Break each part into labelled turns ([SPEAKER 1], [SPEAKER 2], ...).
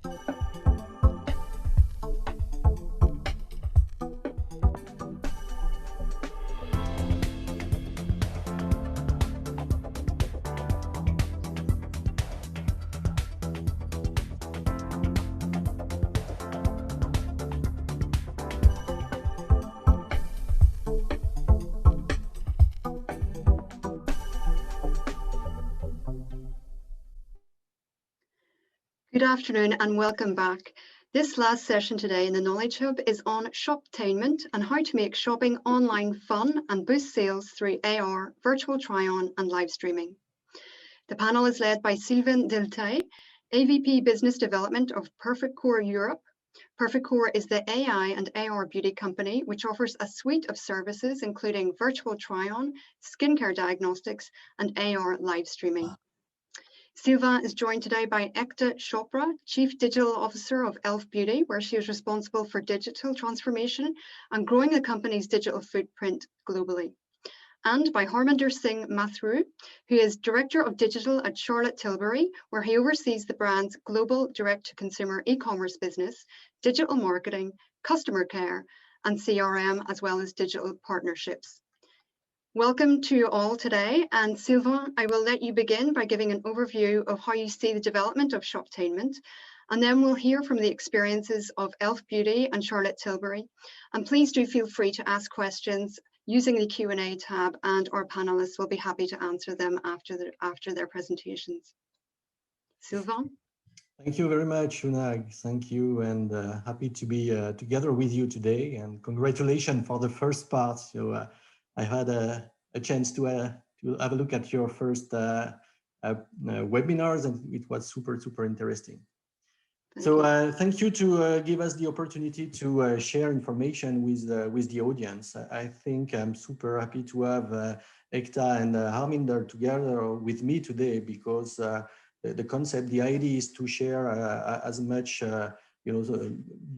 [SPEAKER 1] Good afternoon and welcome back. This last session today in the Knowledge Hub is on Shop-tainment and how to make shopping online fun and boost sales through AR, virtual try-on and live streaming. The panel is led by Sylvain Delteil, AVP Business Development of Perfect Core Europe. Perfect Core is the AI and AR beauty company which offers a suite of services including virtual try-on, skincare diagnostics and AR live streaming. Sylvain is joined today by Ekta Chopra, Chief Digital Officer of e.l.f. Beauty, where she is responsible for digital transformation and growing the company's digital footprint globally. And by Harminder Matharu, who is Director of Digital at Charlotte Tilbury, where he oversees the brand's global direct-to-consumer e-commerce business, digital marketing, customer care, and CRM, as well as digital partnerships. Welcome to you all today, and Sylvain, I will let you begin by giving an overview of how you see the development of Shop-tainment, and then we'll hear from the experiences of e.l.f. Beauty and Charlotte Tilbury. And please do feel free to ask questions using the Q&A tab, and our panelists will be happy to answer them after their presentations. Sylvain?
[SPEAKER 2] Thank you very much, Unag. Thank you, and happy to be together with you today, and congratulations for the first part. So I had a chance to have a look at your first webinars, and it was super interesting. So thank you to give us the opportunity to share information with the audience. I think I'm super happy to have Ekta and Harminder together with me today, because the concept, the idea is to share as much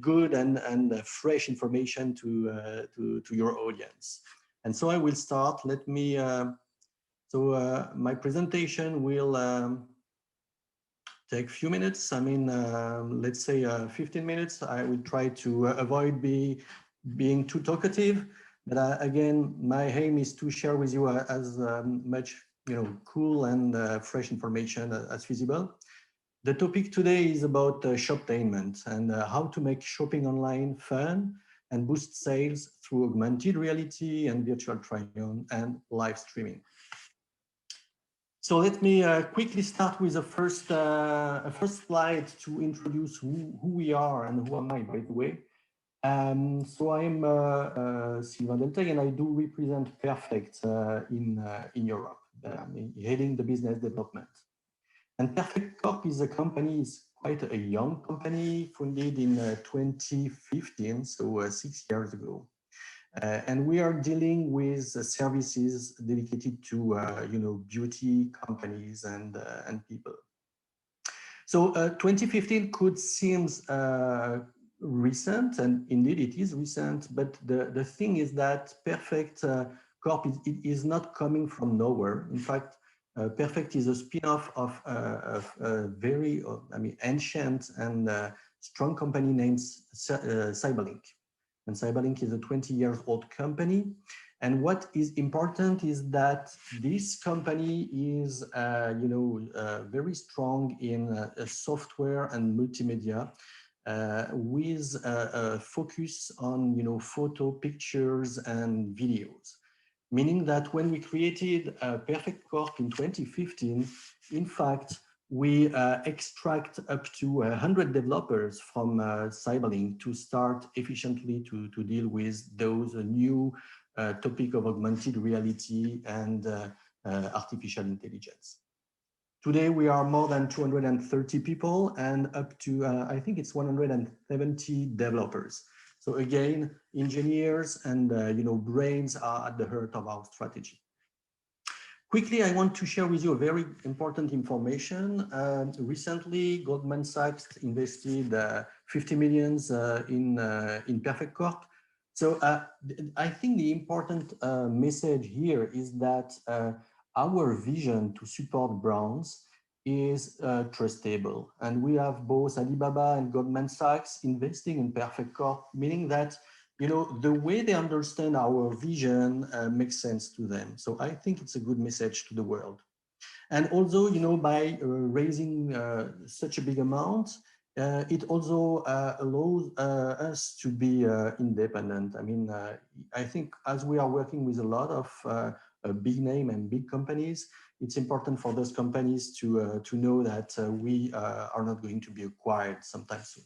[SPEAKER 2] good and fresh information to your audience. And so I will start. Let me, my presentation will take a few minutes. I mean, let's say 15 minutes. I will try to avoid being too talkative. But again, my aim is to share with you as much, cool and fresh information as feasible. The topic today is about Shop-tainment and how to make shopping online fun and boost sales through augmented reality and virtual try-on and live streaming. So let me quickly start with a first slide to introduce who we are and who am I, by the way. So I'm Sylvain Delteil, and I do represent Perfect in Europe, heading the business development. And Perfect Corp is a company, is quite a young company, founded in 2015, so 6 years ago. And we are dealing with services dedicated to beauty companies and people. So 2015 could seem recent, and indeed it is recent, but the thing is that Perfect Corp is not coming from nowhere. In fact, Perfect is a spin-off of a very ancient and strong company named Cyberlink. And Cyberlink is a 20-year-old company. And what is important is that this company is, very strong in software and multimedia, with a focus on, photo, pictures, and videos. Meaning that when we created Perfect Corp in 2015, in fact, we extract up to 100 developers from Cyberlink to start efficiently to deal with those new topic of augmented reality and artificial intelligence. Today, we are more than 230 people and up to, I think it's 170 developers. So again, engineers and brains are at the heart of our strategy. Quickly, I want to share with you a very important information. Recently, Goldman Sachs invested 50 million in Perfect Corp. So I think the important message here is that our vision to support brands is trustable. And we have both Alibaba and Goldman Sachs investing in Perfect Corp, meaning that the way they understand our vision makes sense to them. So I think it's a good message to the world. And also, by raising such a big amount, it also allows us to be independent. I mean, I think as we are working with a lot of big name and big companies, it's important for those companies to know that we are not going to be acquired sometime soon.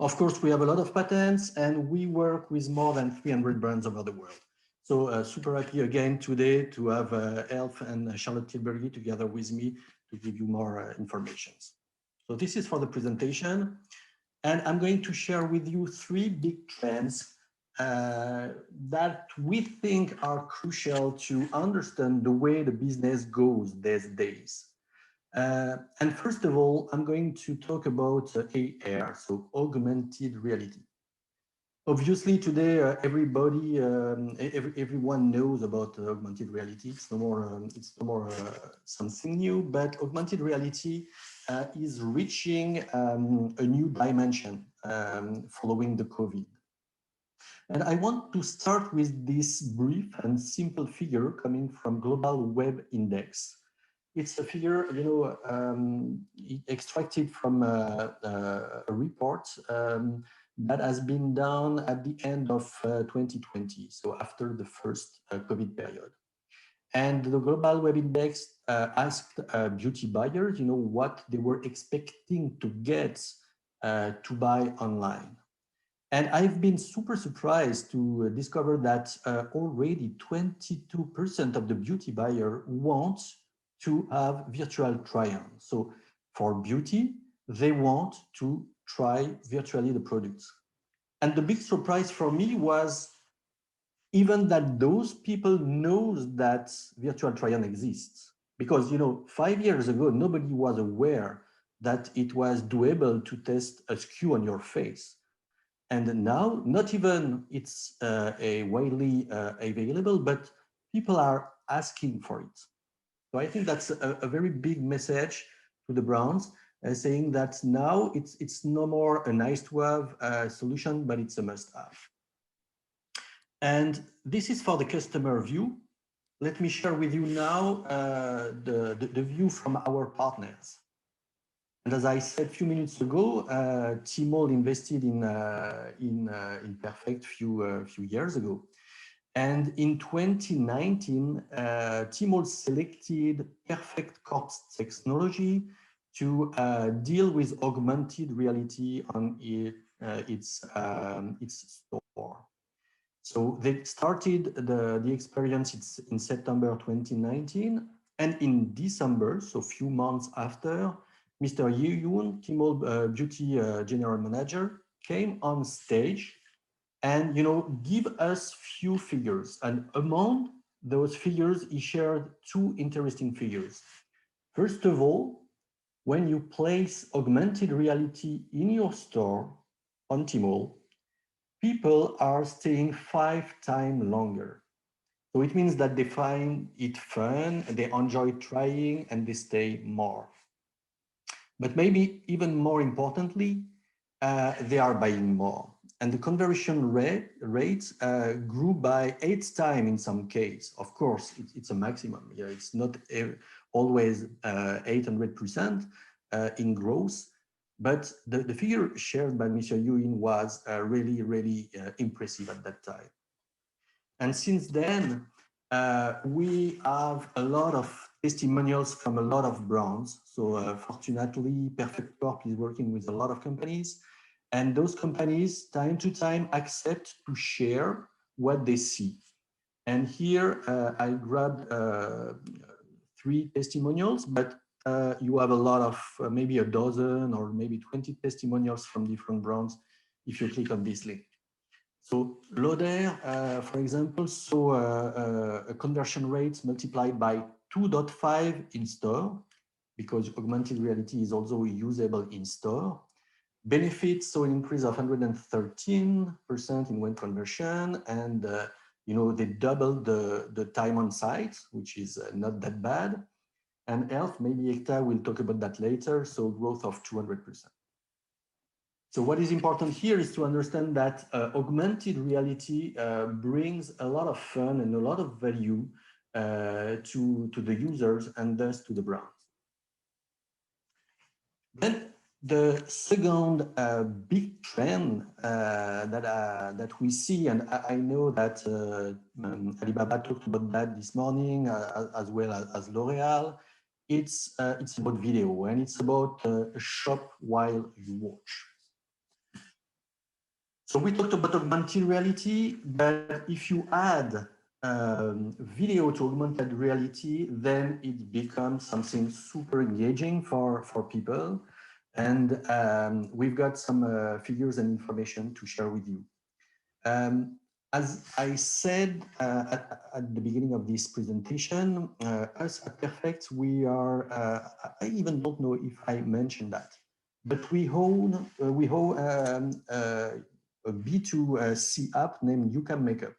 [SPEAKER 2] Of course, we have a lot of patents and we work with more than 300 brands over the world. So super happy again today to have e.l.f. and Charlotte Tilbury together with me to give you more information. So this is for the presentation. And I'm going to share with you 3 big trends that we think are crucial to understand the way the business goes these days. And first of all, I'm going to talk about AR, so augmented reality. Obviously, today everybody, everyone knows about augmented reality. It's no more something new. But augmented reality is reaching a new dimension following the COVID. And I want to start with this brief and simple figure coming from Global Web Index. It's a figure, extracted from a report that has been done at the end of 2020, so after the first COVID period. And the Global Web Index asked beauty buyers, what they were expecting to get to buy online. And I've been super surprised to discover that already 22% of the beauty buyer want to have virtual try-on. So for beauty, they want to try virtually the products. And the big surprise for me was even that those people knows that virtual try-on exists. Because 5 years ago, nobody was aware that it was doable to test a SKU on your face. And now, not even it's a widely available, but people are asking for it. So I think that's a very big message to the brands, saying that now it's no more a nice to have solution, but it's a must have. And this is for the customer view. Let me share with you now the view from our partners. And as I said a few minutes ago, Tmall invested in Perfect few years ago. And in 2019, Tmall selected Perfect Corp's technology to deal with augmented reality on its store. So they started the experience in September 2019, and in December, so a few months after, Mr. Yi Yoon, Tmall Beauty General Manager, came on stage and give us few figures. And among those figures, he shared 2 interesting figures. First of all, when you place augmented reality in your store on Tmall, people are staying 5 times longer. So it means that they find it fun, they enjoy trying, and they stay more. But maybe even more importantly, they are buying more. And the conversion rate grew by 8 times in some case. Of course, it's a maximum. Yeah, it's not always 800% in growth. But the figure shared by Mr. Yuin was really, really impressive at that time. And since then, we have a lot of testimonials from a lot of brands. So fortunately, Perfect Corp is working with a lot of companies. And those companies, time to time, accept to share what they see. And here I grabbed 3 testimonials, but you have a lot of maybe a dozen or maybe 20 testimonials from different brands if you click on this link. So Lauder, for example, saw a conversion rate multiplied by 2.5 in store, because augmented reality is also usable in store. Benefits saw an increase of 113% in web conversion, and they doubled the time on site, which is not that bad. And e.l.f., maybe Ekta will talk about that later, so growth of 200%. So what is important here is to understand that augmented reality brings a lot of fun and a lot of value to the users and thus to the brands. Then the second big trend that we see, and I know that Alibaba talked about that this morning, as well as L'Oreal, it's about video, and it's about shop while you watch. So we talked about augmented reality, but if you add video to augmented reality, then it becomes something super engaging for people. And we've got some figures and information to share with you. As I said at the beginning of this presentation, us at Perfect, we are, I even don't know if I mentioned that, but we own a B2C app named YouCam Makeup.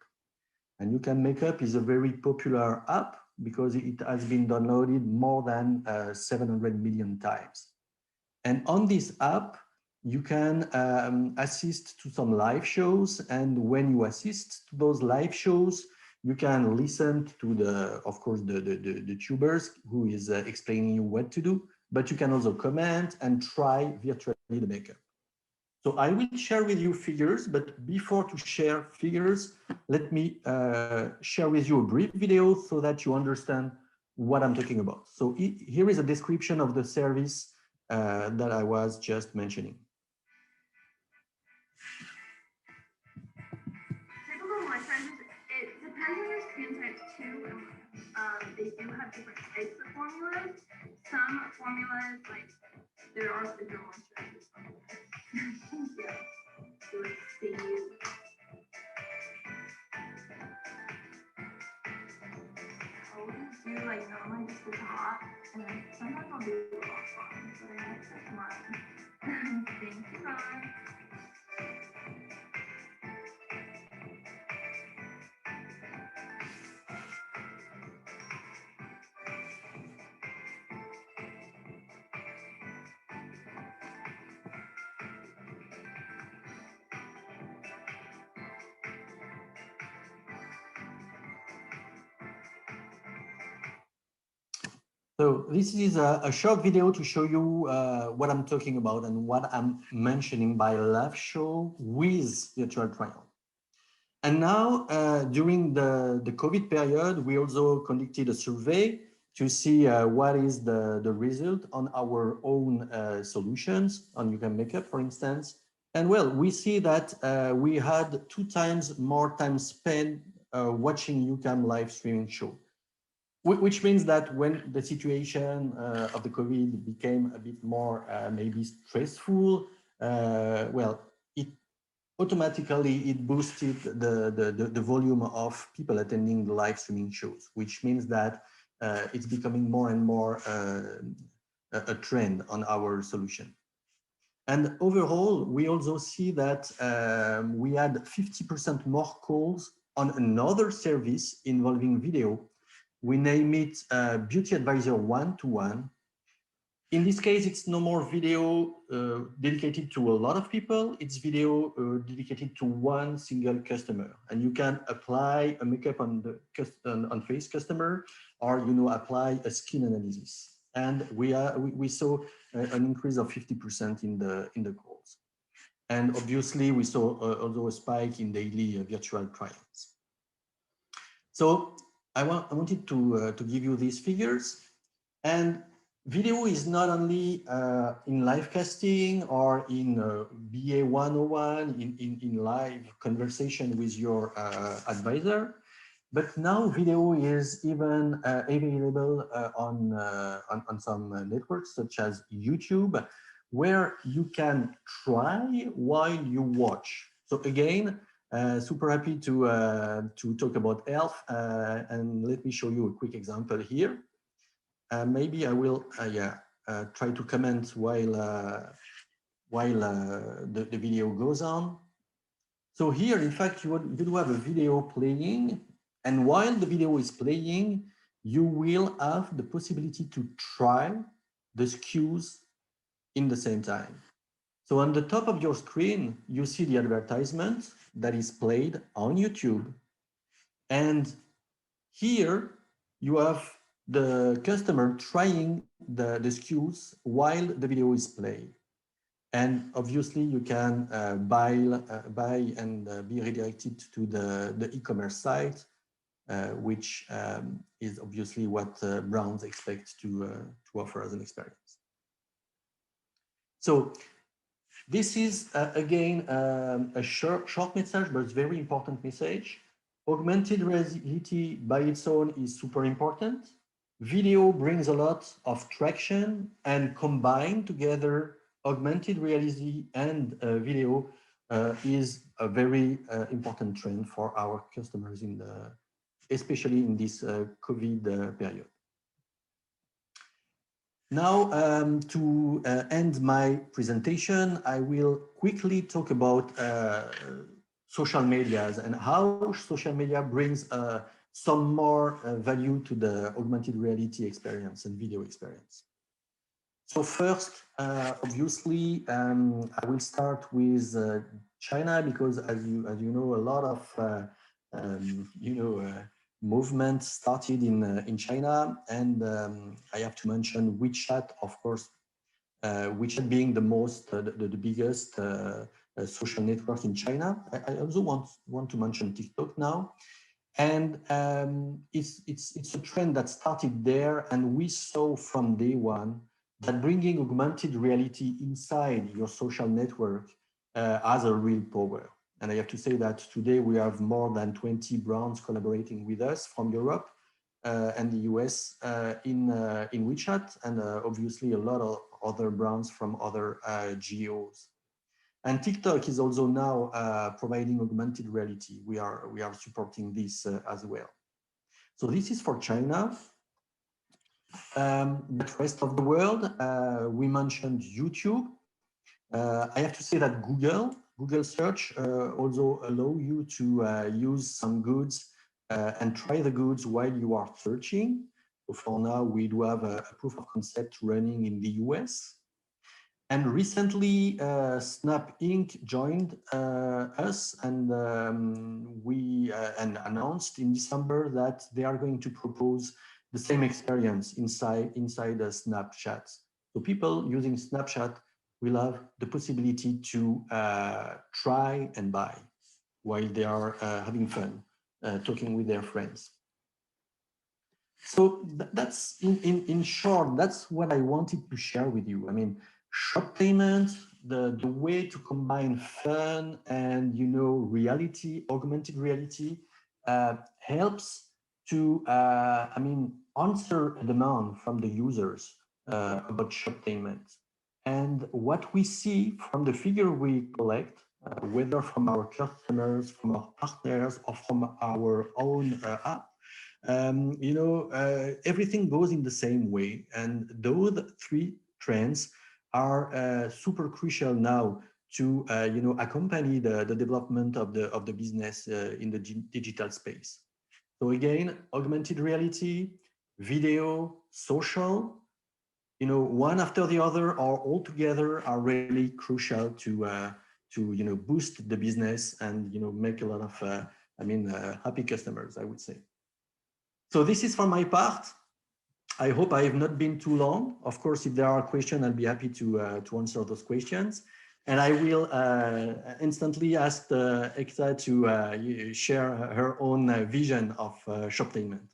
[SPEAKER 2] And YouCam Makeup is a very popular app because it has been downloaded more than 700 million times. And on this app, you can assist to some live shows. And when you assist to those live shows, you can listen to of course, the tubers who is explaining you what to do, but you can also comment and try virtually the makeup. So I will share with you figures, but before to share figures, let me share with you a brief video so that you understand what I'm talking about. So here is a description of the service that I was just mentioning.
[SPEAKER 3] Typical moisturizers, it depends on your skin type too. They do have different types of formulas. Some formulas, like there are different moisturizers. Yeah. So let's see. I'll just do like normally just the top, and then sometimes I'll do the bottom, but I mix up mine. Thank you, guys.
[SPEAKER 2] So this is a short video to show you what I'm talking about and what I'm mentioning by live show with virtual try-on. And now, during the COVID period, we also conducted a survey to see what is the result on our own solutions on YouCam Makeup, for instance. And well, we see that we had 2 times more time spent watching YouCam live streaming show, which means that when the situation of the COVID became a bit more maybe stressful, well, automatically it boosted the volume of people attending the live streaming shows, which means that it's becoming more and more a trend on our solution. And overall, we also see that we had 50% more calls on another service involving video. We name it Beauty Advisor One-to-One. In this case, it's no more video dedicated to a lot of people. It's video dedicated to one single customer, and you can apply a makeup on the on face customer, or apply a skin analysis. And we saw an increase of 50% in the calls, and obviously we saw also a spike in daily virtual trials. So I wanted to give you these figures. And video is not only in live casting or in BA 101, in live conversation with your advisor, but now video is even available on some networks such as YouTube, where you can try while you watch. So again, super happy to talk about e.l.f. And let me show you a quick example here. Maybe I will try to comment while the video goes on. So here, in fact, you do have a video playing, and while the video is playing, you will have the possibility to try the SKUs in the same time. So on the top of your screen, you see the advertisement that is played on YouTube. And here you have the customer trying the SKUs while the video is played. And obviously you can buy and be redirected to the e-commerce site, which is obviously what brands expect to offer as an experience. So this is, again, a short message, but it's very important message. Augmented reality by its own is super important. Video brings a lot of traction, and combined together, augmented reality and video is a very important trend for our customers, especially in this COVID period. Now, to end my presentation, I will quickly talk about social medias and how social media brings some more value to the augmented reality experience and video experience. So first, obviously, I will start with China, because as you know, a lot of movement started in China, and I have to mention WeChat, of course. WeChat being the biggest social network in China. I also want to mention TikTok now, and it's a trend that started there, and we saw from day one that bringing augmented reality inside your social network has a real power. And I have to say that today we have more than 20 brands collaborating with us from Europe and the US in WeChat, and obviously a lot of other brands from other geos. And TikTok is also now providing augmented reality. We are supporting this as well. So this is for China. The rest of the world, we mentioned YouTube. I have to say that Google search also allow you to use some goods and try the goods while you are searching. So for now, we do have a proof of concept running in the US. And recently, Snap Inc. joined us, and we announced in December that they are going to propose the same experience inside Snapchat. So people using Snapchat will have the possibility to try and buy while they are having fun, talking with their friends. So that's in short, that's what I wanted to share with you. I mean, Shop-tainment, the way to combine fun and reality, augmented reality, helps to answer a demand from the users about Shop-tainment. And what we see from the figure we collect, whether from our customers, from our partners, or from our own app, everything goes in the same way. And those three trends are super crucial now to accompany the development of the business in the digital space. So again, augmented reality, video, social, one after the other or all together are really crucial to boost the business and make a lot of happy customers, I would say. So this is for my part. I hope I have not been too long. Of course, if there are questions, I'll be happy to answer those questions. And I will instantly ask Ekta to share her own vision of Shop-tainment.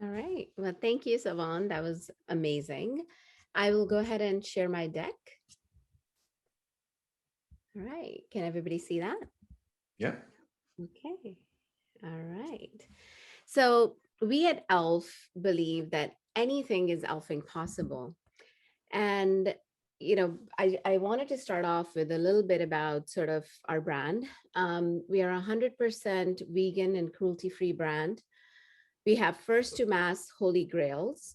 [SPEAKER 4] All right. Well, thank you, Sylvain. That was amazing. I will go ahead and share my deck. All right. Can everybody see that?
[SPEAKER 2] Yeah.
[SPEAKER 4] Okay. All right. So we at e.l.f. believe that anything is e.l.f.ing possible. And, I wanted to start off with a little bit about sort of our brand. We are 100% vegan and cruelty-free brand. We have first to mass Holy Grails,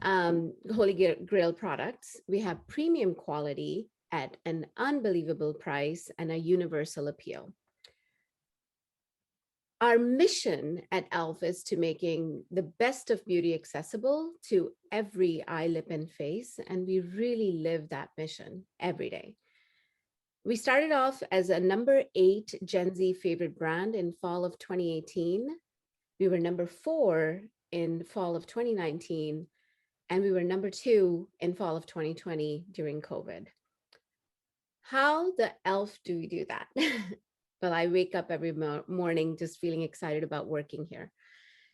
[SPEAKER 4] Holy Grail products. We have premium quality at an unbelievable price and a universal appeal. Our mission at e.l.f. is to making the best of beauty accessible to every eye, lip, and face. And we really live that mission every day. We started off as a number 8 Gen Z favorite brand in fall of 2018. We were number 4 in fall of 2019. And we were number 2 in fall of 2020 during COVID. How the e.l.f. do we do that? Well, I wake up every morning just feeling excited about working here.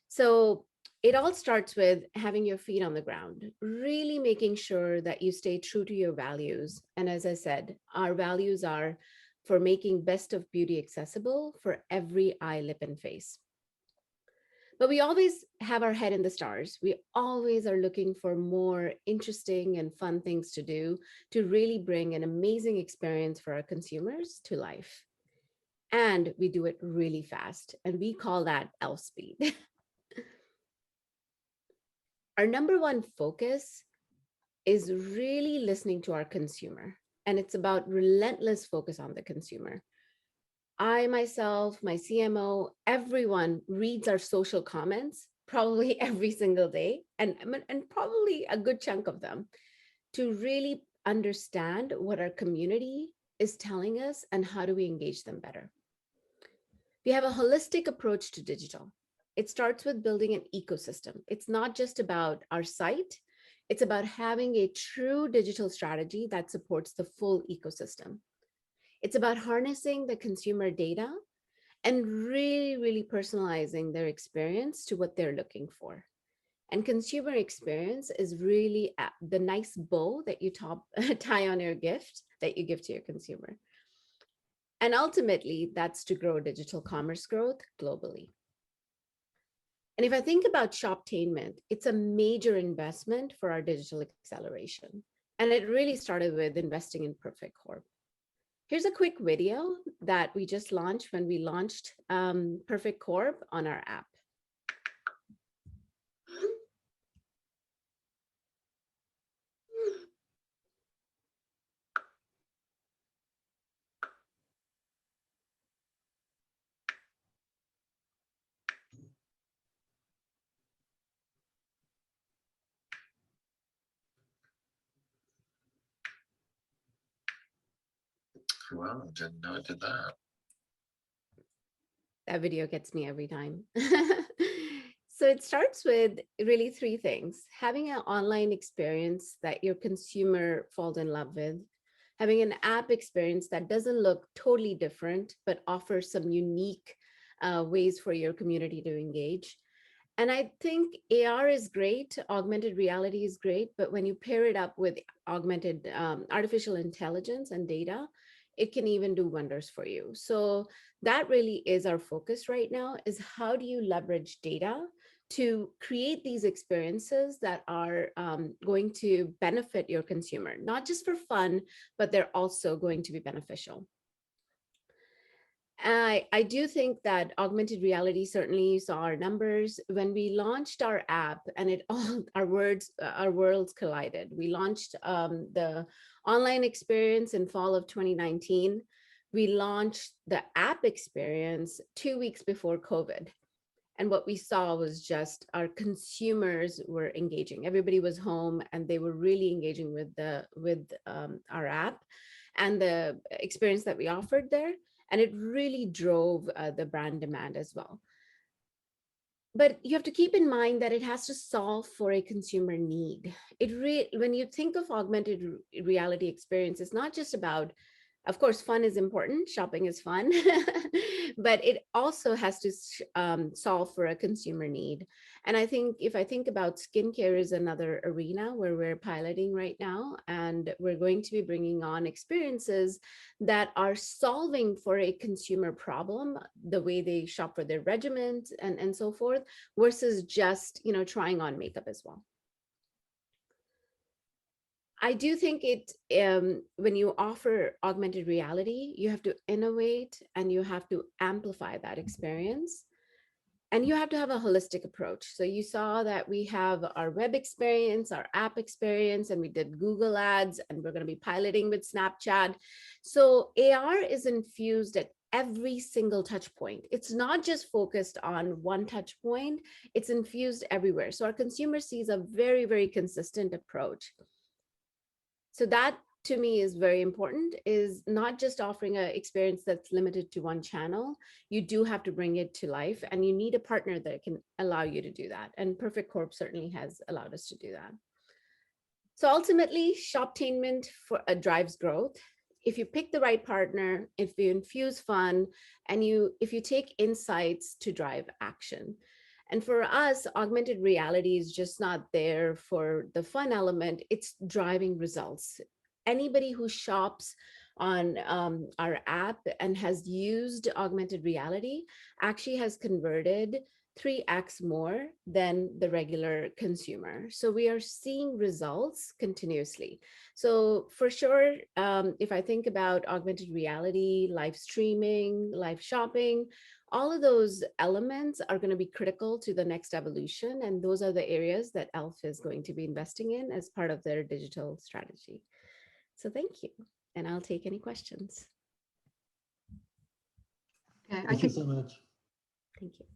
[SPEAKER 4] So it all starts with having your feet on the ground, really making sure that you stay true to your values. And as I said, our values are for making best of beauty accessible for every eye, lip, and face. But we always have our head in the stars. We always are looking for more interesting and fun things to do to really bring an amazing experience for our consumers to life. And we do it really fast. And we call that e.l.f. speed. Our number one focus is really listening to our consumer. And it's about relentless focus on the consumer. I myself, my CMO, everyone reads our social comments probably every single day, and probably a good chunk of them, to really understand what our community is telling us and how do we engage them better. We have a holistic approach to digital. It starts with building an ecosystem. It's not just about our site. It's about having a true digital strategy that supports the full ecosystem. It's about harnessing the consumer data and really, really personalizing their experience to what they're looking for. And consumer experience is really the nice bow that you tie on your gift that you give to your consumer. And ultimately, that's to grow digital commerce growth globally. And if I think about Shop-tainment, it's a major investment for our digital acceleration. And it really started with investing in Perfect Corp. Here's a quick video that we just launched when we launched Perfect Corp on our app.
[SPEAKER 5] Wow, I didn't know it did that.
[SPEAKER 4] That video gets me every time. So it starts with really 3 things: having an online experience that your consumer falls in love with, having an app experience that doesn't look totally different, but offers some unique ways for your community to engage. And I think AR is great, augmented reality is great, but when you pair it up with augmented artificial intelligence and data, it can even do wonders for you. So that really is our focus right now, is how do you leverage data to create these experiences that are going to benefit your consumer, not just for fun, but they're also going to be beneficial. I do think that augmented reality, certainly you saw our numbers when we launched our app, and it all our worlds collided. We launched the online experience in fall of 2019. We launched the app experience 2 weeks before COVID. And what we saw was just our consumers were engaging. Everybody was home and they were really engaging with our app and the experience that we offered there. And it really drove the brand demand as well. But you have to keep in mind that it has to solve for a consumer need. When you think of augmented reality experience, it's not just about, of course, fun is important, shopping is fun, but it also has to solve for a consumer need. And I think if I think about skincare is another arena where we're piloting right now, and we're going to be bringing on experiences that are solving for a consumer problem, the way they shop for their regimen and so forth, versus just, trying on makeup as well. I do think when you offer augmented reality, you have to innovate and you have to amplify that experience. And you have to have a holistic approach. So you saw that we have our web experience, our app experience, and we did Google ads, and we're going to be piloting with Snapchat. So AR is infused at every single touch point. It's not just focused on one touch point, it's infused everywhere. So our consumer sees a very, very consistent approach. So that to me is very important, is not just offering an experience that's limited to one channel. You do have to bring it to life, and you need a partner that can allow you to do that. And Perfect Corp certainly has allowed us to do that. So ultimately, Shop-tainment drives growth. If you pick the right partner, if you infuse fun, and if you take insights to drive action. And for us, augmented reality is just not there for the fun element, it's driving results. Anybody who shops on our app and has used augmented reality actually has converted 3x more than the regular consumer. So we are seeing results continuously. So for sure, if I think about augmented reality, live streaming, live shopping, all of those elements are going to be critical to the next evolution. And those are the areas that e.l.f. is going to be investing in as part of their digital strategy. So thank you. And I'll take any questions.
[SPEAKER 1] Okay,
[SPEAKER 2] Thank you so much.
[SPEAKER 4] Thank you.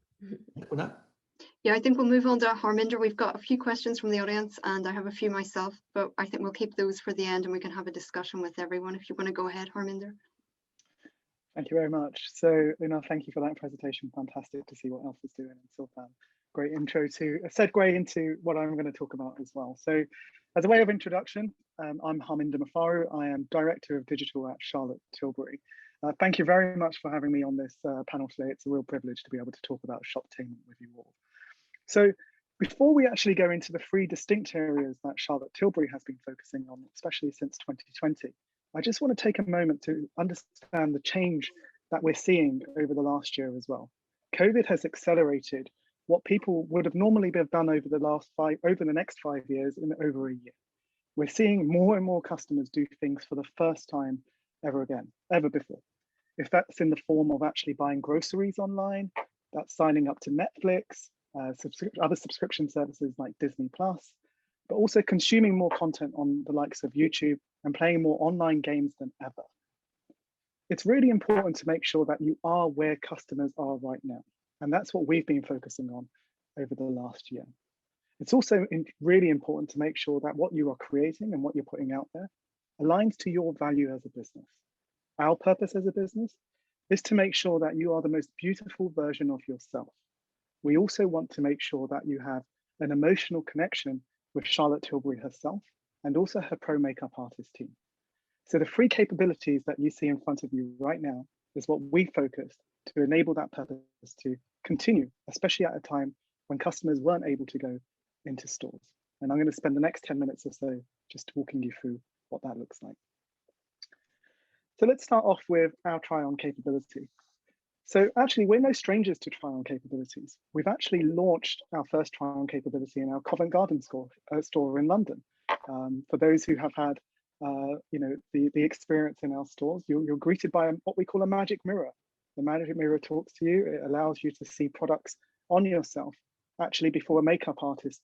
[SPEAKER 1] Yeah, I think we'll move on to Harminder. We've got a few questions from the audience and I have a few myself, but I think we'll keep those for the end and we can have a discussion with everyone. If you want to go ahead, Harminder.
[SPEAKER 6] Thank you very much. So, thank you for that presentation. Fantastic to see what e.l.f. is doing. And Sylvain, great intro to a segue into what I'm going to talk about as well. So, as a way of introduction, I'm Harminder Matharu. I am Director of Digital at Charlotte Tilbury. Thank you very much for having me on this panel today. It's a real privilege to be able to talk about Shop-tainment with you all. So before we actually go into the 3 distinct areas that Charlotte Tilbury has been focusing on, especially since 2020, I just want to take a moment to understand the change that we're seeing over the last year as well. COVID has accelerated what people would have normally been done over the next 5 years in over a year. We're seeing more and more customers do things for the first time ever before. If that's in the form of actually buying groceries online, that's signing up to Netflix, other subscription services like Disney Plus, but also consuming more content on the likes of YouTube and playing more online games than ever. It's really important to make sure that you are where customers are right now. And that's what we've been focusing on over the last year. It's also really important to make sure that what you are creating and what you're putting out there aligns to your value as a business. Our purpose as a business is to make sure that you are the most beautiful version of yourself. We also want to make sure that you have an emotional connection with Charlotte Tilbury herself and also her pro makeup artist team. So the 3 capabilities that you see in front of you right now is what we focused to enable that purpose to continue, especially at a time when customers weren't able to go into stores. And I'm going to spend the next 10 minutes or so just walking you through what that looks like. So let's start off with our try-on capability. So actually, we're no strangers to try-on capabilities. We've actually launched our first try-on capability in our Covent Garden store in London. For those who have had the experience in our stores, you're greeted by what we call a magic mirror. The magic mirror talks to you. It allows you to see products on yourself actually before a makeup artist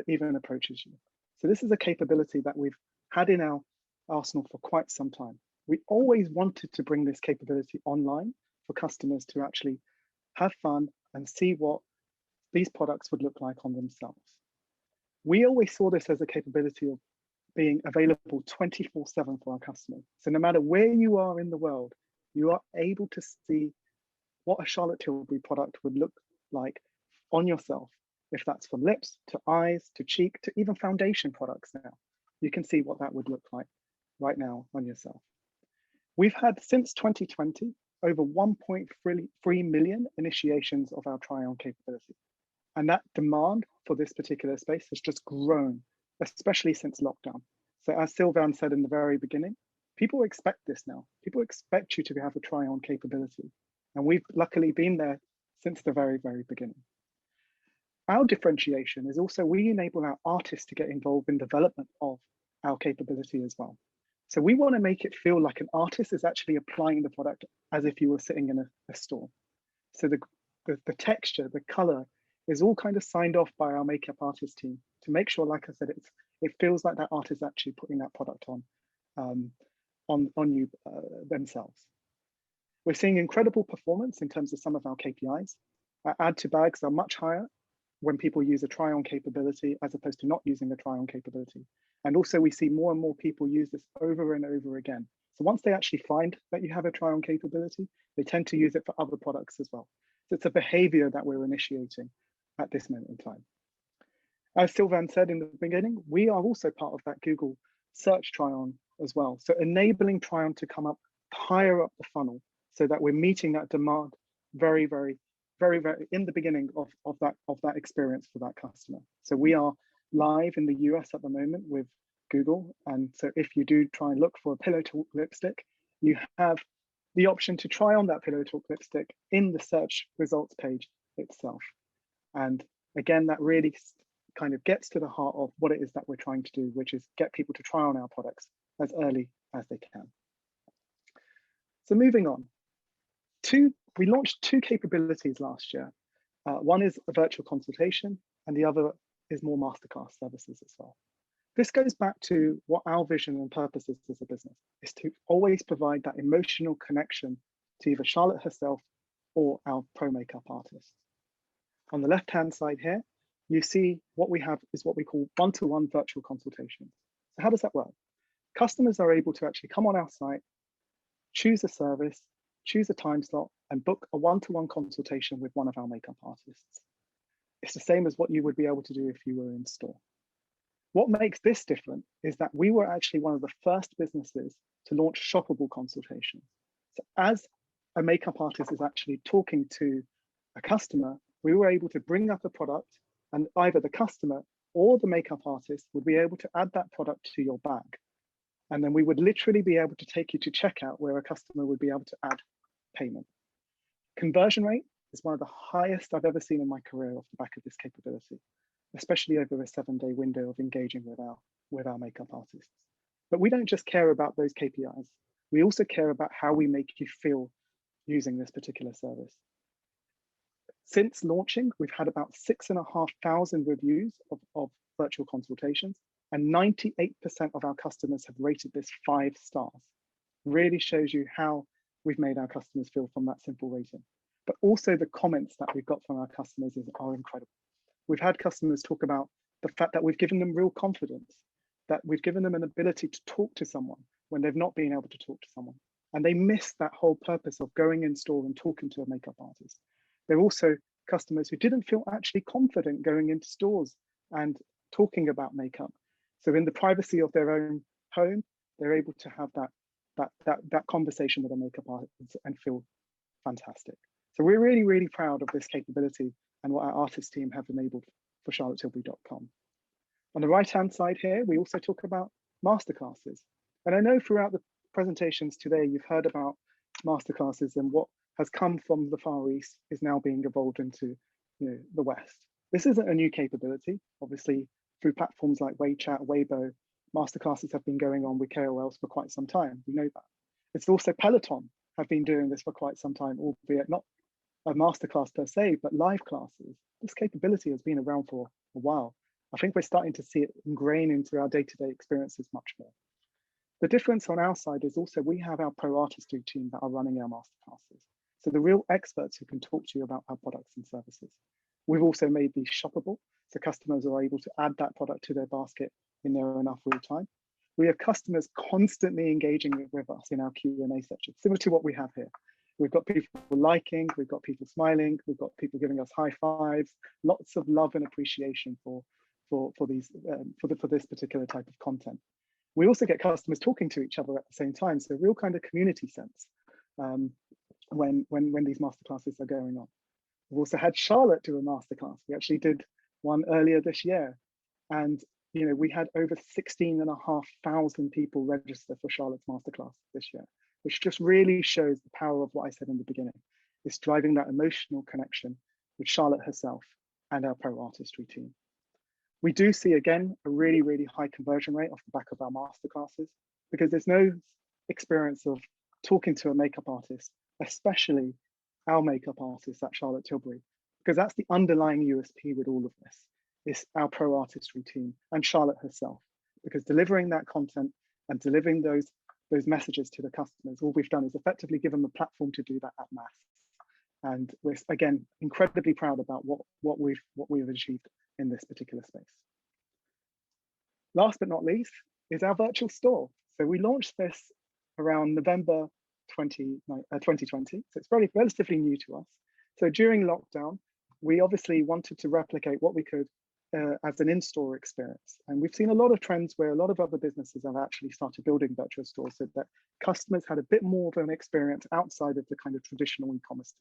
[SPEAKER 6] even approaches you. So this is a capability that we've had in our arsenal for quite some time. We always wanted to bring this capability online for customers to actually have fun and see what these products would look like on themselves. We always saw this as a capability of being available 24/7 for our customers. So no matter where you are in the world, you are able to see what a Charlotte Tilbury product would look like on yourself. If that's from lips to eyes to cheek to even foundation products now, you can see what that would look like right now on yourself. We've had since 2020 over 1.3 million initiations of our try-on capability. And that demand for this particular space has just grown, especially since lockdown. So as Sylvain said in the very beginning, people expect this now. People expect you to have a try-on capability. And we've luckily been there since the very, very beginning. Our differentiation is also we enable our artists to get involved in development of our capability as well. So we want to make it feel like an artist is actually applying the product as if you were sitting in a store. So the texture, the color is all kind of signed off by our makeup artist team to make sure, like I said, it feels like that artist is actually putting that product on you themselves. We're seeing incredible performance in terms of some of our KPIs. Our add to bags are much higher when people use a try-on capability as opposed to not using the try-on capability. And also we see more and more people use this over and over again. So once they actually find that you have a try-on capability, they tend to use it for other products as well. So it's a behavior that we're initiating at this moment in time. As Sylvain said in the beginning, we are also part of that Google search try-on as well. So enabling try-on to come up higher up the funnel so that we're meeting that demand very in the beginning of that experience for that customer. So we are live in the US at the moment with Google. And so if you do try and look for a Pillow Talk lipstick, you have the option to try on that Pillow Talk lipstick in the search results page itself. And again, that really kind of gets to the heart of what it is that we're trying to do, which is get people to try on our products as early as they can. So moving on, we launched two capabilities last year. One is a virtual consultation and the other is more masterclass services as well. This goes back to what our vision and purpose is as a business, is to always provide that emotional connection to either Charlotte herself or our pro makeup artists. On the left-hand side here, you see what we have is what we call one-to-one virtual consultations. So how does that work? Customers are able to actually come on our site, choose a service, choose a time slot, and book a one-to-one consultation with one of our makeup artists. It's the same as what you would be able to do if you were in store. What makes this different is that we were actually one of the first businesses to launch shoppable consultations. So as a makeup artist is actually talking to a customer, we were able to bring up a product and either the customer or the makeup artist would be able to add that product to your bag. And then we would literally be able to take you to checkout where a customer would be able to add payment. Conversion rate is one of the highest I've ever seen in my career off the back of this capability, especially over a 7-day window of engaging with our makeup artists. But we don't just care about those KPIs. We also care about how we make you feel using this particular service. Since launching, we've had about 6,500 reviews of virtual consultations, and 98% of our customers have rated this 5 stars. Really shows you how we've made our customers feel from that simple rating. But also the comments that we've got from our customers are incredible. We've had customers talk about the fact that we've given them real confidence, that we've given them an ability to talk to someone when they've not been able to talk to someone. And they miss that whole purpose of going in store and talking to a makeup artist. They're also customers who didn't feel actually confident going into stores and talking about makeup. So in the privacy of their own home, they're able to have that conversation with a makeup artist and feel fantastic. So we're really, really proud of this capability and what our artist team have enabled for charlottetilbury.com. On the right-hand side here, we also talk about masterclasses. And I know throughout the presentations today, you've heard about masterclasses and what has come from the Far East is now being evolved into the West. This isn't a new capability. Obviously, through platforms like WeChat, Weibo, masterclasses have been going on with KOLs for quite some time. We know that. It's also Peloton have been doing this for quite some time, albeit not a masterclass per se, but live classes. This capability has been around for a while. I think we're starting to see it ingrain into our day-to-day experiences much more. The difference on our side is also we have our pro artistry team that are running our masterclasses. So the real experts who can talk to you about our products and services. We've also made these shoppable, so customers are able to add that product to their basket in their enough real time. We have customers constantly engaging with us in our Q&A section, similar to what we have here. We've got people liking, we've got people smiling, we've got people giving us high fives, lots of love and appreciation for this particular type of content. We also get customers talking to each other at the same time, so a real kind of community sense when these masterclasses are going on. We've also had Charlotte do a masterclass. We actually did one earlier this year, and we had over 16,500 people register for Charlotte's masterclass this year, which just really shows the power of what I said in the beginning. It's driving that emotional connection with Charlotte herself and our pro artistry team. We do see, again, a really, really high conversion rate off the back of our masterclasses, because there's no experience of talking to a makeup artist, especially our makeup artists at Charlotte Tilbury, because that's the underlying USP with all of this, is our pro artistry team and Charlotte herself, because delivering that content and delivering those those messages to the customers. All we've done is effectively give them a platform to do that at mass. And we're, again, incredibly proud about what we've achieved in this particular space. Last but not least is our virtual store. So we launched this around November 2020. So it's relatively new to us. So during lockdown, we obviously wanted to replicate what we could as an in-store experience. And we've seen a lot of trends where a lot of other businesses have actually started building virtual stores so that customers had a bit more of an experience outside of the kind of traditional e-commerce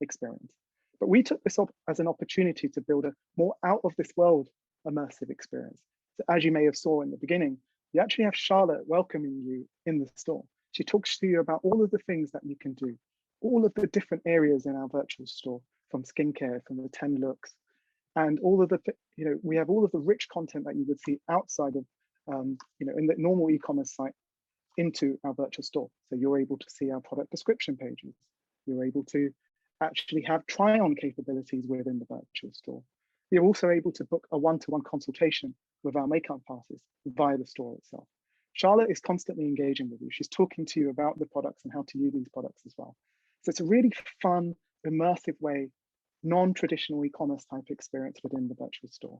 [SPEAKER 6] experience. But we took this up as an opportunity to build a more out of this world immersive experience. So as you may have saw in the beginning, you actually have Charlotte welcoming you in the store. She talks to you about all of the things that you can do, all of the different areas in our virtual store, from skincare, from the 10 looks, and all of the, we have all of the rich content that you would see outside of, in the normal e-commerce site into our virtual store. So you're able to see our product description pages. You're able to actually have try-on capabilities within the virtual store. You're also able to book a one-to-one consultation with our makeup artist via the store itself. Charlotte is constantly engaging with you. She's talking to you about the products and how to use these products as well. So it's a really fun, immersive way, non-traditional e-commerce type experience within the virtual store.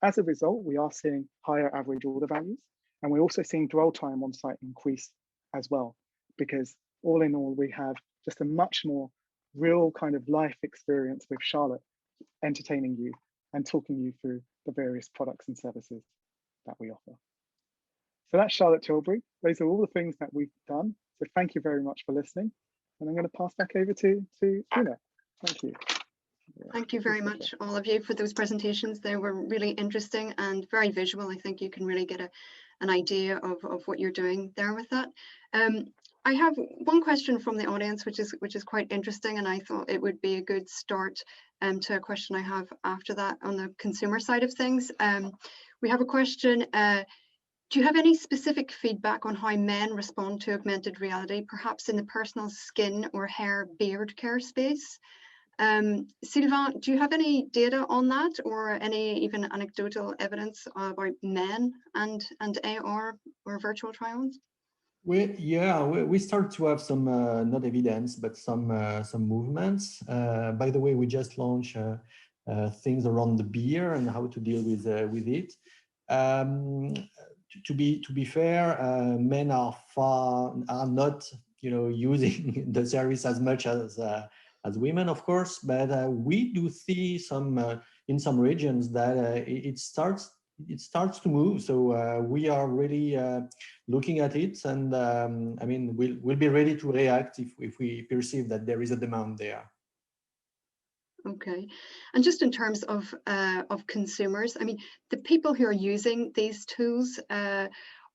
[SPEAKER 6] As a result, we are seeing higher average order values, and we're also seeing dwell time on site increase as well, because all in all, we have just a much more real kind of life experience with Charlotte entertaining you and talking you through the various products and services that we offer. So that's Charlotte Tilbury. Those are all the things that we've done. So thank you very much for listening. And I'm going to pass back over to Una. Thank you.
[SPEAKER 1] Thank you very much, all of you, for those presentations. They were really interesting and very visual. I think you can really get an idea of what you're doing there with that. I have one question from the audience, which is quite interesting, and I thought it would be a good start to a question I have after that on the consumer side of things. We have a question. Do you have any specific feedback on how men respond to augmented reality, perhaps in the personal skin or hair beard care space? Sylvain, do you have any data on that, or any even anecdotal evidence about men and AR or virtual try-ons?
[SPEAKER 2] We start to have some not evidence, but some movements. By the way, we just launched things around the beer and how to deal with it. To be fair, men are not using the service as much as women, of course, but we do see some in some regions that it starts to move. So we are really looking at it, and I mean, we'll be ready to react if we perceive that there is a demand there.
[SPEAKER 1] Okay, and just in terms of consumers, I mean, the people who are using these tools,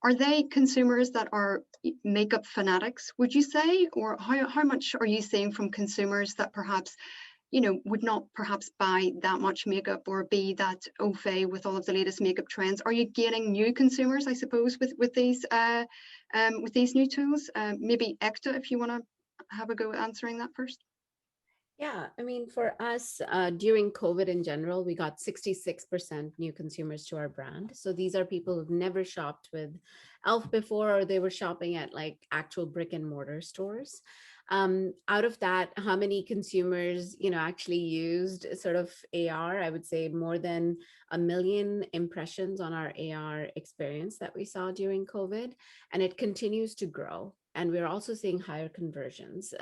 [SPEAKER 1] are they consumers that are makeup fanatics, would you say, or how much are you seeing from consumers that perhaps, would not perhaps buy that much makeup or be that au fait with all of the latest makeup trends? Are you gaining new consumers, I suppose, with these new tools? Maybe Ekta, if you want to have a go answering that first.
[SPEAKER 4] Yeah, I mean, for us, during COVID in general, we got 66% new consumers to our brand. So these are people who've never shopped with e.l.f. before, or they were shopping at like actual brick and mortar stores. Out of that, how many consumers, actually used sort of AR? I would say more than 1 million impressions on our AR experience that we saw during COVID, and it continues to grow. And we're also seeing higher conversions.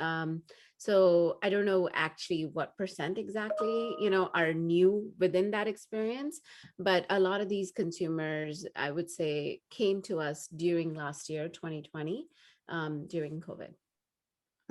[SPEAKER 4] So I don't know actually what percent exactly, are new within that experience, but a lot of these consumers, I would say, came to us during last year, 2020, during COVID.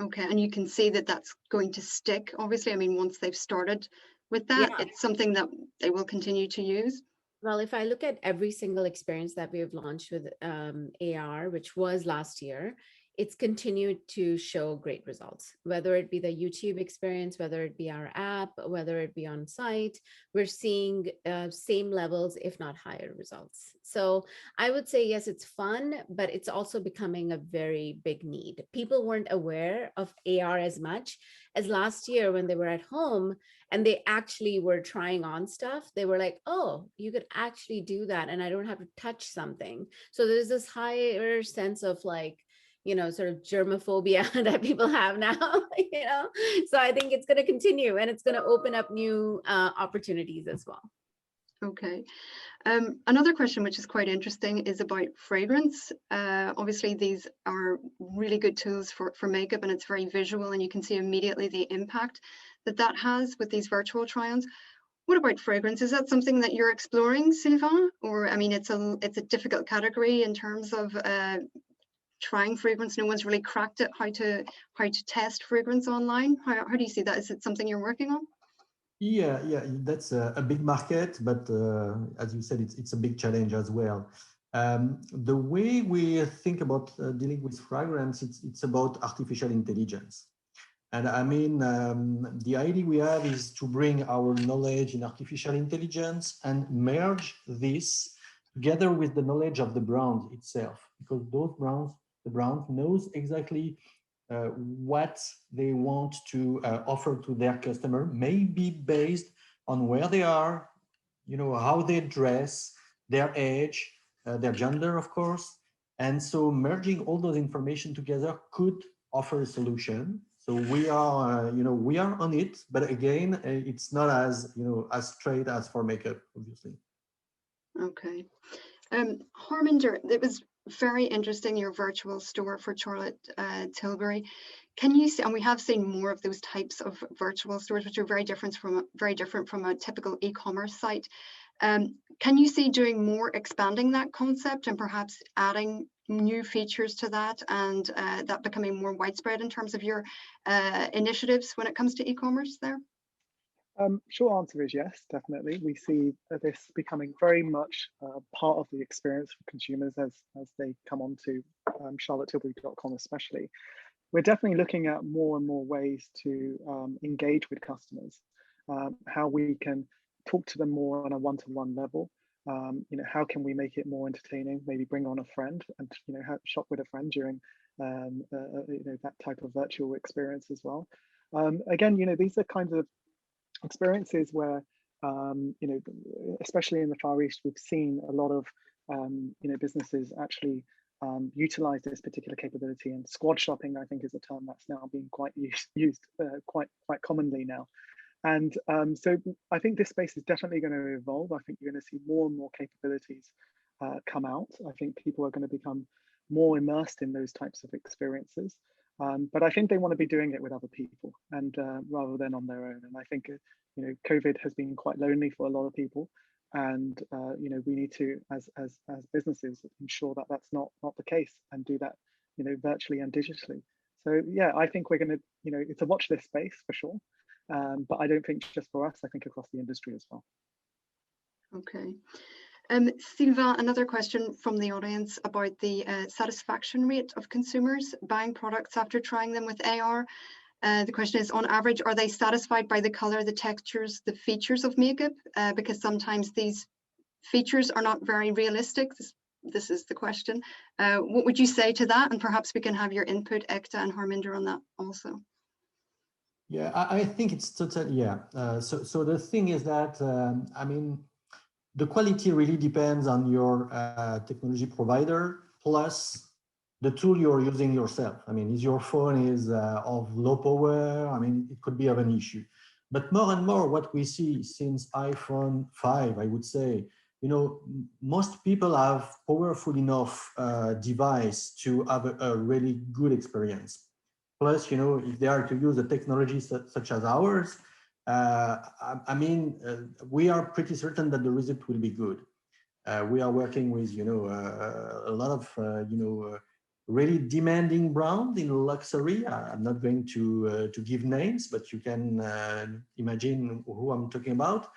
[SPEAKER 1] Okay, and you can see that that's going to stick, obviously. I mean, once they've started with that, yeah, it's something that they will continue to use.
[SPEAKER 4] Well, if I look at every single experience that we have launched with AR, which was last year, it's continued to show great results, whether it be the YouTube experience, whether it be our app, whether it be on site. We're seeing same levels, if not higher results. So I would say, yes, it's fun, but it's also becoming a very big need. People weren't aware of AR as much as last year when they were at home and they actually were trying on stuff. They were like, oh, you could actually do that and I don't have to touch something. So there's this higher sense of like, sort of germophobia that people have now, So I think it's going to continue, and it's going to open up new opportunities as well.
[SPEAKER 1] Okay. Another question which is quite interesting is about fragrance. Obviously, these are really good tools for makeup, and it's very visual, and you can see immediately the impact that has with these virtual try-ons. What about fragrance? Is that something that you're exploring, Sylvain? Or, I mean, it's a difficult category in terms of trying fragrance. No one's really cracked it, how to test fragrance online. How do you see that? Is it something you're working on?
[SPEAKER 2] Yeah, that's a big market, but as you said, it's a big challenge as well. The way we think about dealing with fragrance, it's about artificial intelligence. And I mean, the idea we have is to bring our knowledge in artificial intelligence and merge this together with the knowledge of the brand itself, because the brand knows exactly what they want to offer to their customer, maybe based on where they are, how they dress, their age, their gender, of course. And so merging all those information together could offer a solution. So we are, we are on it, but again, it's not as, as straight as for makeup, obviously.
[SPEAKER 1] Okay. Harminder, it was very interesting, your virtual store for Charlotte Tilbury. Can you see, and we have seen more of those types of virtual stores, which are very different from a typical e-commerce site. Can you see doing more, expanding that concept and perhaps adding new features to that, and that becoming more widespread in terms of your initiatives when it comes to e-commerce there?
[SPEAKER 6] Short answer is yes, definitely. We see this becoming very much part of the experience for consumers as they come on to charlottetilbury.com especially. We're definitely looking at more and more ways to engage with customers, how we can talk to them more on a one-to-one level. How can we make it more entertaining? Maybe bring on a friend and shop with a friend during that type of virtual experience as well. Again, these are kinds of experiences where especially in the Far East, we've seen a lot of businesses actually utilize this particular capability, and squad shopping, I think, is a term that's now being quite used quite commonly now. And so I think this space is definitely going to evolve. I think you're going to see more and more capabilities come out. I think people are going to become more immersed in those types of experiences. But I think they want to be doing it with other people, and rather than on their own. And I think COVID has been quite lonely for a lot of people, and we need to, as businesses, ensure that that's not the case, and do that virtually and digitally. So yeah, I think we're going to it's a watch this space for sure, but I don't think just for us. I think across the industry as well.
[SPEAKER 1] Okay. Sylvain, another question from the audience about the satisfaction rate of consumers buying products after trying them with AR. The question is, on average, are they satisfied by the color, the textures, the features of makeup? Because sometimes these features are not very realistic. This is the question. What would you say to that? And perhaps we can have your input, Ekta and Harminder, on that also.
[SPEAKER 2] Yeah, I think it's totally, yeah. So the thing is that, I mean, the quality really depends on your technology provider plus the tool you're using yourself. I mean, if your phone is of low power, I mean, it could be of an issue. But more and more what we see since iPhone 5, I would say, most people have powerful enough device to have a really good experience. Plus, if they are to use a technology such as ours, I mean, we are pretty certain that the result will be good. We are working with, a lot of, really demanding brand in luxury. I'm not going to give names, but you can imagine who I'm talking about.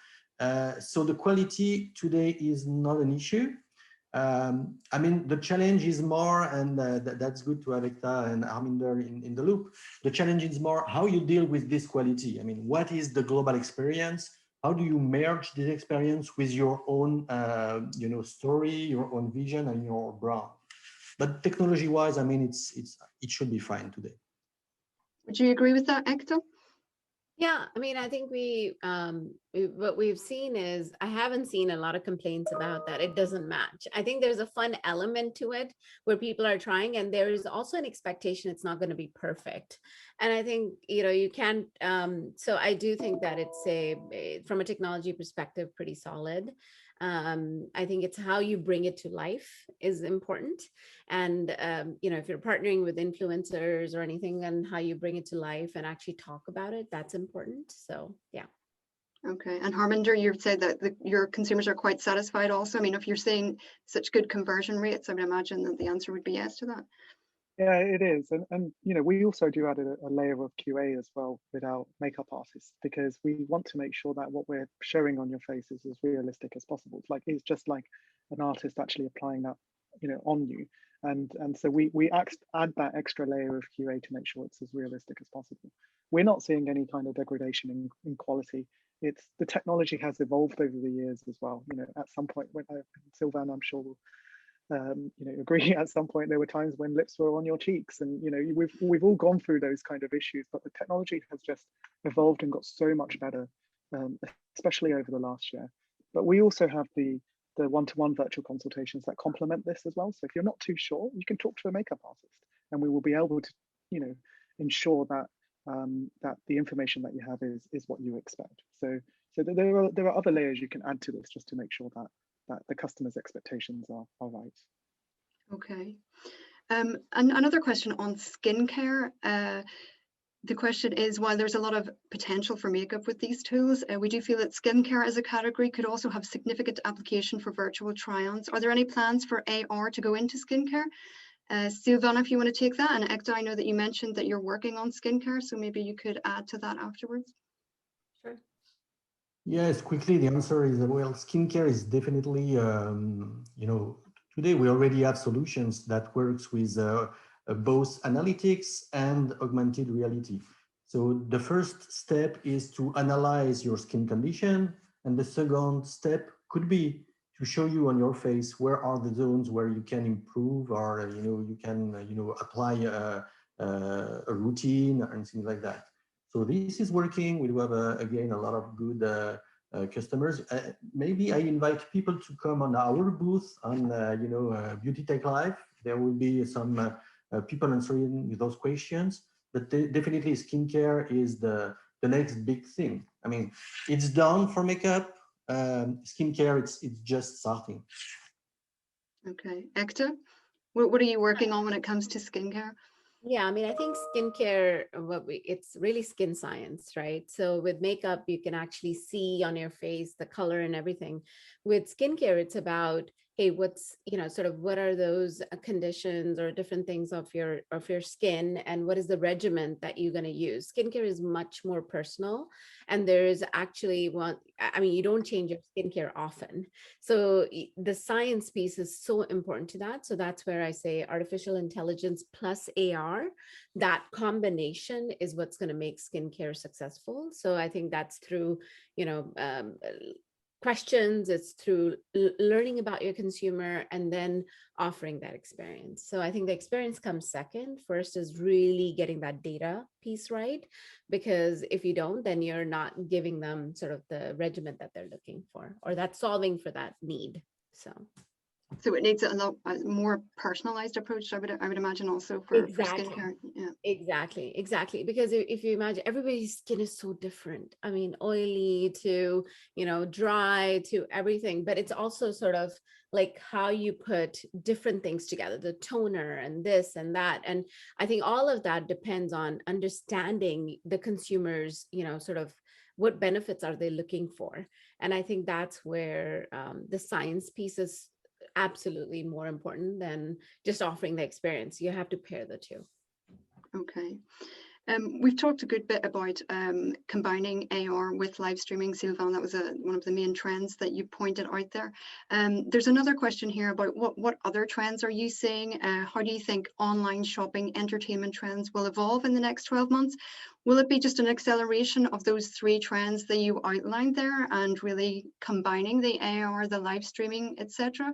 [SPEAKER 2] So the quality today is not an issue. I mean, the challenge is more, and that's good to have Ekta and Harminder in the loop. The challenge is more how you deal with this quality. I mean, what is the global experience? How do you merge this experience with your own, story, your own vision, and your brand? But technology-wise, I mean, it should be fine today.
[SPEAKER 1] Would you agree with that, Ekta?
[SPEAKER 4] Yeah, I mean, I think what we've seen is I haven't seen a lot of complaints about that. It doesn't match. I think there's a fun element to it where people are trying, and there is also an expectation it's not going to be perfect. And I think, you can't, so I do think that it's from a technology perspective, pretty solid. I think it's how you bring it to life is important. And if you're partnering with influencers or anything, then how you bring it to life and actually talk about it, that's important. So yeah.
[SPEAKER 1] Okay, and Harminder, you've said that your consumers are quite satisfied also. I mean, if you're seeing such good conversion rates, I would imagine that the answer would be yes to that.
[SPEAKER 6] Yeah, it is. And we also do add a layer of QA as well with our makeup artists, because we want to make sure that what we're showing on your face is as realistic as possible. It's just like an artist actually applying that, on you. And so we add that extra layer of QA to make sure it's as realistic as possible. We're not seeing any kind of degradation in quality. It's the technology has evolved over the years as well. At some point, when Sylvain, I'm sure, agree, at some point there were times when lips were on your cheeks, and we've all gone through those kind of issues, but the technology has just evolved and got so much better, especially over the last year. But we also have the one-to-one virtual consultations that complement this as well. So if you're not too sure, you can talk to a makeup artist, and we will be able to ensure that that the information that you have is what you expect. So there are other layers you can add to this just to make sure that the customer's expectations are right.
[SPEAKER 1] Okay. And another question on skincare. The question is, while there's a lot of potential for makeup with these tools, we do feel that skincare as a category could also have significant application for virtual try-ons. Are there any plans for AR to go into skincare? Sylvain, if you want to take that, and Ekta, I know that you mentioned that you're working on skincare, so maybe you could add to that afterwards.
[SPEAKER 4] Sure.
[SPEAKER 2] Yes, quickly, the answer is, well, skincare is definitely, today we already have solutions that works with both analytics and augmented reality. So the first step is to analyze your skin condition, and the second step could be to show you on your face where are the zones where you can improve, or you can apply a routine and things like that. So this is working. We do have again a lot of good customers. Maybe I invite people to come on our booth on Beauty Tech Live. There will be some people answering those questions. But definitely, skincare is the next big thing. I mean, it's done for makeup. Skincare, it's just starting.
[SPEAKER 1] Okay, Ekta, what are you working on when it comes to skincare?
[SPEAKER 4] Yeah, I mean, I think skincare, it's really skin science, right? So with makeup, you can actually see on your face the color and everything. With skincare, it's about, hey, what's, sort of what are those conditions or different things of your skin, and what is the regimen that you're going to use? Skincare is much more personal, and there is actually you don't change your skincare often. So the science piece is so important to that. So that's where I say artificial intelligence plus AR, that combination is what's going to make skincare successful. So I think that's through, questions, it's through learning about your consumer and then offering that experience. So I think the experience comes second. First is really getting that data piece right, because if you don't, then you're not giving them sort of the regimen that they're looking for, or that's solving for that need. So
[SPEAKER 1] it needs a lot more personalized approach, I would imagine, also for skincare. Yeah.
[SPEAKER 4] Exactly. Because if you imagine, everybody's skin is so different. I mean, oily to, dry to everything, but it's also sort of like how you put different things together, the toner and this and that. And I think all of that depends on understanding the consumers, sort of what benefits are they looking for. And I think that's where the science piece is absolutely more important than just offering the experience. You have to pair the two.
[SPEAKER 1] Okay. We've talked a good bit about combining AR with live streaming, Sylvain. That was one of the main trends that you pointed out there. There's another question here about what other trends are you seeing? How do you think online shopping entertainment trends will evolve in the next 12 months? Will it be just an acceleration of those three trends that you outlined there and really combining the AR, the live streaming, etc.?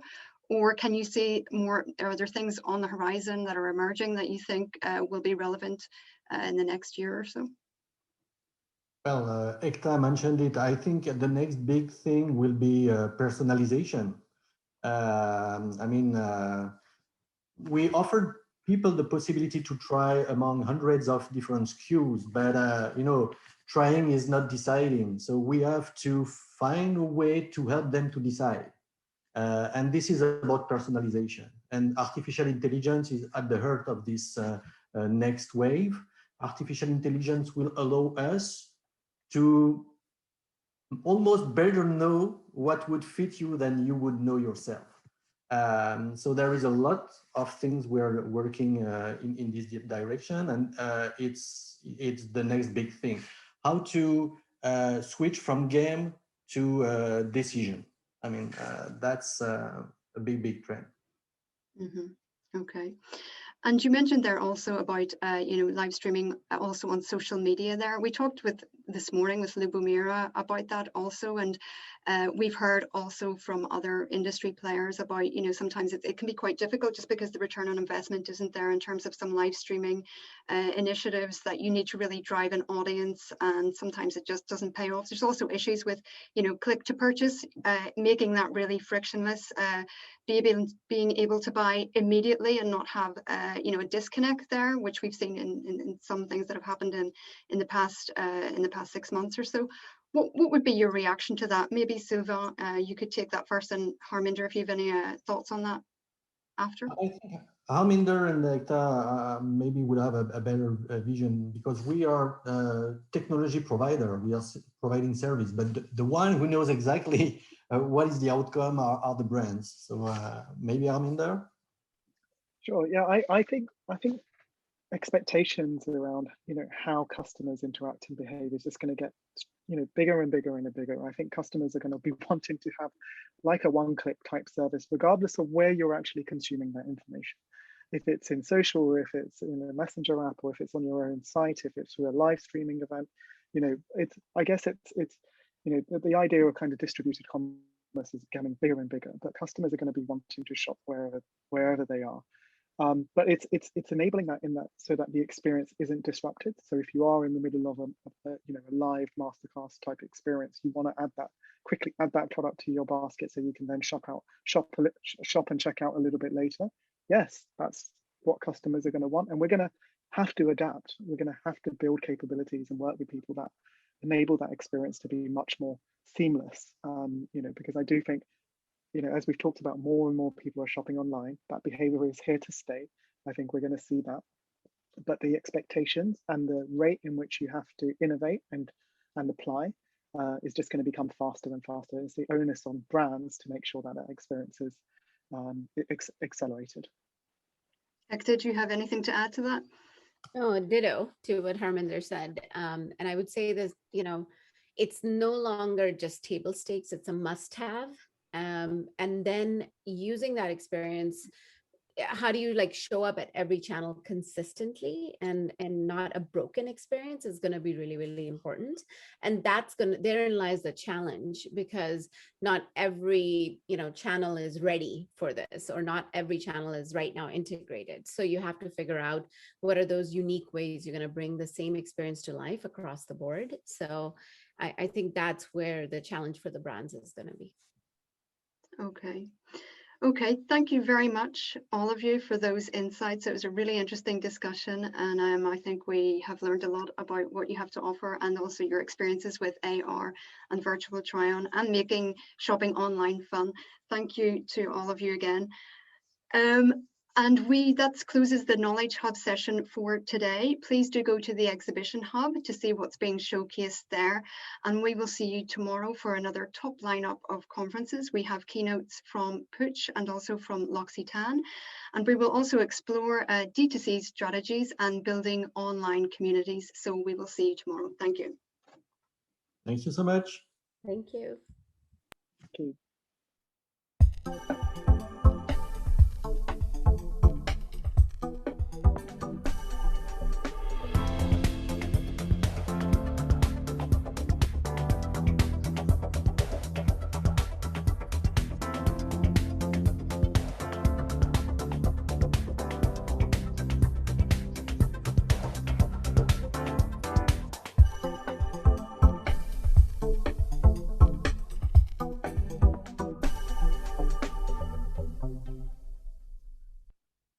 [SPEAKER 1] Or can you see more, are there things on the horizon that are emerging that you think will be relevant in the next year or so?
[SPEAKER 2] Well, Ekta mentioned it. I think the next big thing will be personalization. I mean, we offered people the possibility to try among hundreds of different SKUs, but trying is not deciding. So we have to find a way to help them to decide. And this is about personalization. And artificial intelligence is at the heart of this next wave. Artificial intelligence will allow us to almost better know what would fit you than you would know yourself. So there is a lot of things we're working in this direction, and it's the next big thing. How to switch from game to decision. I mean, that's a big trend.
[SPEAKER 1] Okay. And you mentioned there also about, live streaming also on social media there. We talked this morning with Lubomira about that also. And we've heard also from other industry players about, sometimes it can be quite difficult just because the return on investment isn't there in terms of some live streaming initiatives that you need to really drive an audience. And sometimes it just doesn't pay off. There's also issues with, click to purchase, making that really frictionless, being able to buy immediately and not have a disconnect there, which we've seen in some things that have happened in the past 6 months or so. What would be your reaction to that? Maybe Sylvain, you could take that first, and Harminder, if you have any thoughts on that after.
[SPEAKER 2] I think Harminder and Ekta maybe will have a better vision, because we are a technology provider. We are providing service, but the one who knows exactly what is the outcome are the brands. So maybe Harminder.
[SPEAKER 6] Sure. Yeah, I think expectations around how customers interact and behave is just going to get bigger and bigger and bigger. I think customers are going to be wanting to have like a one-click type service, regardless of where you're actually consuming that information. If it's in social, or if it's in a messenger app, or if it's on your own site, if it's through a live streaming event, I guess it's the idea of kind of distributed commerce is getting bigger and bigger, but customers are going to be wanting to shop wherever they are. But it's enabling that so that the experience isn't disrupted. So if you are in the middle of a live masterclass type experience, you want to quickly add that product to your basket so you can then shop and check out a little bit later. Yes, that's what customers are going to want, and we're going to have to adapt. We're going to have to build capabilities and work with people that enable that experience to be much more seamless. Because I do think, as we've talked about, more and more people are shopping online. That behavior is here to stay. I think we're going to see that. But the expectations and the rate in which you have to innovate and apply is just going to become faster and faster. It's the onus on brands to make sure that that experience is accelerated.
[SPEAKER 1] Ekta, do you have anything to add to that?
[SPEAKER 4] Oh, ditto to what Harminder said. And I would say this, it's no longer just table stakes, it's a must-have. And then using that experience, how do you show up at every channel consistently and not a broken experience is going to be really, really important. And therein lies the challenge, because not every channel is ready for this, or not every channel is right now integrated. So you have to figure out what are those unique ways you're going to bring the same experience to life across the board. So I think that's where the challenge for the brands is going to be.
[SPEAKER 1] Okay, thank you very much, all of you, for those insights. It was a really interesting discussion, and I think we have learned a lot about what you have to offer, and also your experiences with AR and virtual try-on and making shopping online fun. Thank you to all of you again. And that closes the Knowledge Hub session for today. Please do go to the Exhibition Hub to see what's being showcased there. And we will see you tomorrow for another top lineup of conferences. We have keynotes from Pooch and also from L'Occitane. And we will also explore D2C strategies and building online communities. So we will see you tomorrow. Thank you.
[SPEAKER 2] Thank you so much.
[SPEAKER 4] Thank you.
[SPEAKER 6] Thank you.